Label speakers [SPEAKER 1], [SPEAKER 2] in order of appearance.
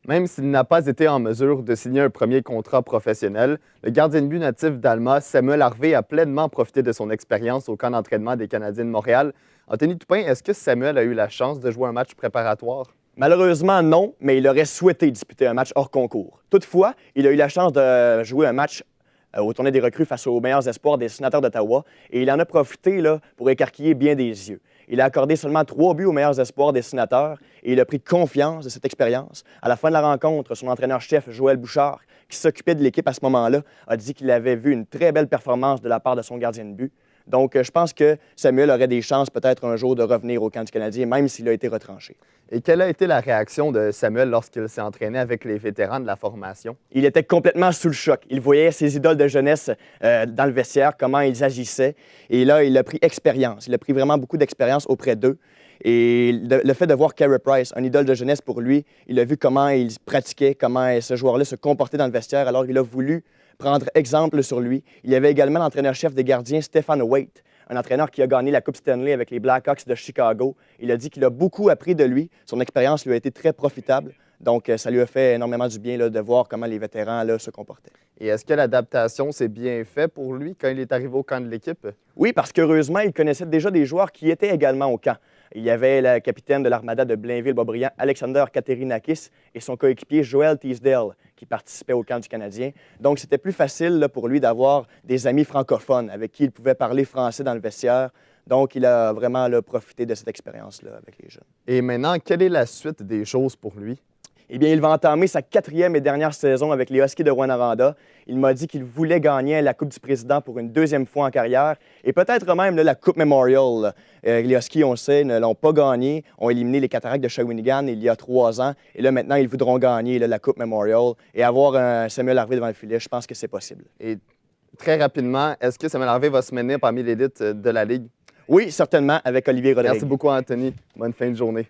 [SPEAKER 1] Même s'il n'a pas été en mesure de signer un premier contrat professionnel, le gardien de but natif d'Alma, Samuel Harvey, a pleinement profité de son expérience au camp d'entraînement des Canadiens de Montréal. Anthony Toupin, est-ce que Samuel a eu la chance de jouer un match préparatoire?
[SPEAKER 2] Malheureusement, non, mais il aurait souhaité disputer un match hors concours. Toutefois, il a eu la chance de jouer un match au tournoi des recrues face aux meilleurs espoirs des Sénateurs d'Ottawa et il en a profité là, pour écarquiller bien des yeux. Il a accordé seulement 3 buts aux meilleurs espoirs des Sénateurs et il a pris confiance de cette expérience. À la fin de la rencontre, son entraîneur-chef, Joël Bouchard, qui s'occupait de l'équipe à ce moment-là, a dit qu'il avait vu une très belle performance de la part de son gardien de but. Donc, je pense que Samuel aurait des chances peut-être un jour de revenir au camp du Canadien, même s'il a été retranché.
[SPEAKER 1] Et quelle a été la réaction de Samuel lorsqu'il s'est entraîné avec les vétérans de la formation?
[SPEAKER 2] Il était complètement sous le choc. Il voyait ses idoles de jeunesse dans le vestiaire, comment ils agissaient. Et là, il a pris expérience. Il a pris vraiment beaucoup d'expérience auprès d'eux. Et le fait de voir Carey Price, un idole de jeunesse pour lui, il a vu comment il pratiquait, comment ce joueur-là se comportait dans le vestiaire. Alors, il a voulu prendre exemple sur lui. Il y avait également l'entraîneur-chef des gardiens, Stefan Waite, un entraîneur qui a gagné la Coupe Stanley avec les Blackhawks de Chicago. Il a dit qu'il a beaucoup appris de lui. Son expérience lui a été très profitable. Donc, ça lui a fait énormément du bien là, de voir comment les vétérans là, se comportaient.
[SPEAKER 1] Et est-ce que l'adaptation s'est bien faite pour lui quand il est arrivé au camp de l'équipe?
[SPEAKER 2] Oui, parce qu'heureusement, il connaissait déjà des joueurs qui étaient également au camp. Il y avait le capitaine de l'Armada de Blainville-Boisbriand, Alexander Katerinakis, et son coéquipier Joel Teasdale, qui participait au camp du Canadien. Donc, c'était plus facile là, pour lui d'avoir des amis francophones avec qui il pouvait parler français dans le vestiaire. Donc, il a vraiment là, profité de cette expérience-là avec les jeunes.
[SPEAKER 1] Et maintenant, quelle est la suite des choses pour lui?
[SPEAKER 2] Eh bien, il va entamer sa 4e et dernière saison avec les Huskies de Rouyn-Noranda. Il m'a dit qu'il voulait gagner la Coupe du Président pour une 2e fois en carrière et peut-être même là, la Coupe Memorial. Les Huskies, on le sait, ne l'ont pas gagné, ont éliminé les Cataractes de Shawinigan il y a 3 ans. Et là, maintenant, ils voudront gagner là, la Coupe Memorial et avoir un Samuel Harvey devant le filet. Je pense que c'est possible.
[SPEAKER 1] Et très rapidement, est-ce que Samuel Harvey va se mener parmi l'élite de la Ligue?
[SPEAKER 2] Oui, certainement, avec Olivier Rodrigue.
[SPEAKER 1] Merci beaucoup, Anthony. Bonne fin de journée.